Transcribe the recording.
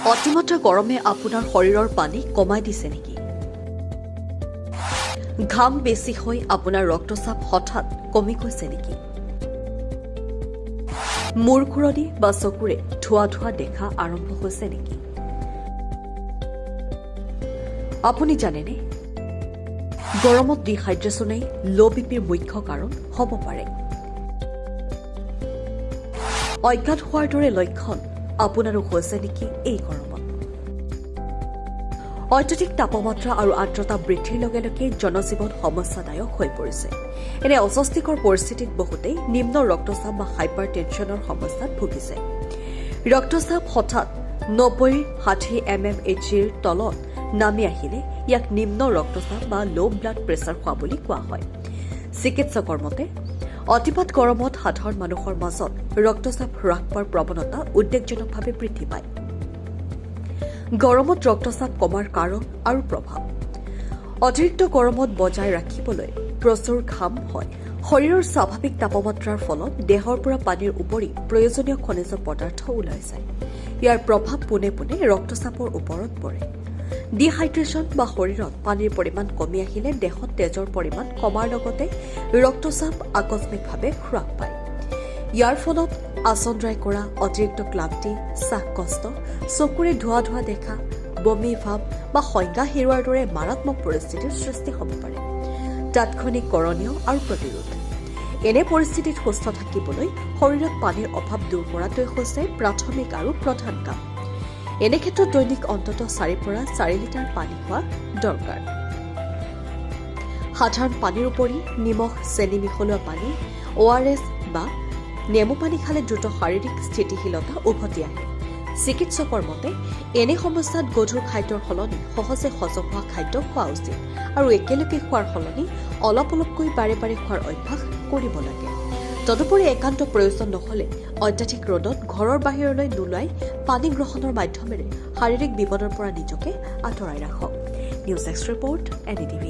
অতিমাত্ৰা গৰমে আপোনাৰ শৰীৰৰ পানী কমাই দিছে নেকি? ঘাম বেছি হৈ আপোনাৰ ৰক্তচাপ হঠাৎ কমি গৈছে নেকি? মূৰ ঘূৰণি বা চকুৰে ধোঁৱা ধোঁৱা দেখা আৰম্ভ হৈছে নেকি? আপুনি জানেনে, গৰমত ডিহাইড্ৰেশ্যনেই ল' বিপিৰ মুখ্য কাৰণ হ'ব পাৰে। অজ্ঞাত হোৱাৰ দৰে লক্ষণ আপোনাৰো হৈছে নেকি এই গৰমত? অত্যাধিক তাপমাত্ৰা আৰু আৰ্দ্ৰতা বৃদ্ধিৰ লগে লগে জনজীৱন সমস্যাদায়ক হৈ পৰিছে। এনে অস্বস্তিকৰ পৰিস্থিতিত বহুতেই নিম্ন ৰক্তচাপ বা হাইপাৰ টেনশ্যনৰ সমস্যাত ভুগিছে। ৰক্তচাপ হঠাৎ 90-60 mmHgৰ তলত নামি আহিলে ইয়াক নিম্ন ৰক্তচাপ বা ল' ব্লাড প্ৰেছাৰ হোৱা বুলি কোৱা হয়। চিকিৎসকৰ মতে অতিপাত গৰমত সাধাৰণ মানুহৰ মাজত ৰক্তচাপ হ্ৰাস পোৱাৰ প্ৰৱণতা উদ্বেগজনকভাৱে বৃদ্ধি পায়। গৰমত ৰক্তচাপ কমাৰ কাৰণ আৰু প্ৰভাৱ। অতিৰিক্ত গৰমত বজাই ৰাখিবলৈ প্ৰচুৰ ঘাম হয়। শৰীৰৰ স্বাভাৱিক তাপমাত্ৰাৰ ফলত দেহৰ পৰা পানীৰ উপৰি প্ৰয়োজনীয় খনিজ পদাৰ্থ ওলাই যায়। ইয়াৰ প্ৰভাৱ পোনে পোনে ৰক্তচাপৰ ওপৰত পৰে। ডিহাইড্ৰেশ্যন বা শৰীৰত পানীৰ পৰিমাণ কমি আহিলে দেহত তেজৰ পৰিমাণ কমাৰ লগতে ৰক্তচাপ আকস্মিকভাৱে হ্ৰাস পায়। ইয়াৰ ফলত আসন্দ্ৰাই কৰা, অতিৰিক্ত ক্লান্তি, শ্বাসকষ্ট, চকুৰে ধোঁৱা ধোঁৱা দেখা, বমি ভাৱ বা সংজ্ঞা হেৰুৱাৰ দৰে মাৰাত্মক পৰিস্থিতিৰ সৃষ্টি হ'ব পাৰে। তাৎক্ষণিক কৰণীয় আৰু প্ৰতিৰোধ। এনে পৰিস্থিতিত সুস্থ থাকিবলৈ শৰীৰত পানীৰ অভাৱ দূৰ কৰাটোৱে হৈছে প্ৰাথমিক আৰু প্ৰধান কাম। এনে ক্ষেত্ৰত দৈনিক অন্ততঃ 4 পৰা 4 লিটাৰ পানী খোৱা দৰকাৰ। সাধাৰণ পানীৰ উপৰি নিমখ, চেনি মিহলোৱা পানী, ORS বা নেমু পানী খালে দ্ৰুত শাৰীৰিক স্থিতিশীলতা উভতি আহে। চিকিৎসকৰ মতে এনে সমস্যাত গধুৰ খাদ্যৰ সলনি সহজে হজম হোৱা খাদ্য খোৱা উচিত আৰু একেলগে খোৱাৰ সলনি অলপ অলপকৈ বাৰে বাৰে খোৱাৰ অভ্যাস কৰিব লাগে। তদুপৰি একান্ত প্ৰয়োজন নহ'লে অত্যাধিক ৰ'দত ঘৰৰ বাহিৰলৈ নোলাই পানী গ্ৰহণৰ মাধ্যমেৰে শাৰীৰিক বিপদৰ পৰা নিজকে আঁতৰাই ৰাখক। News desk report, NDTV।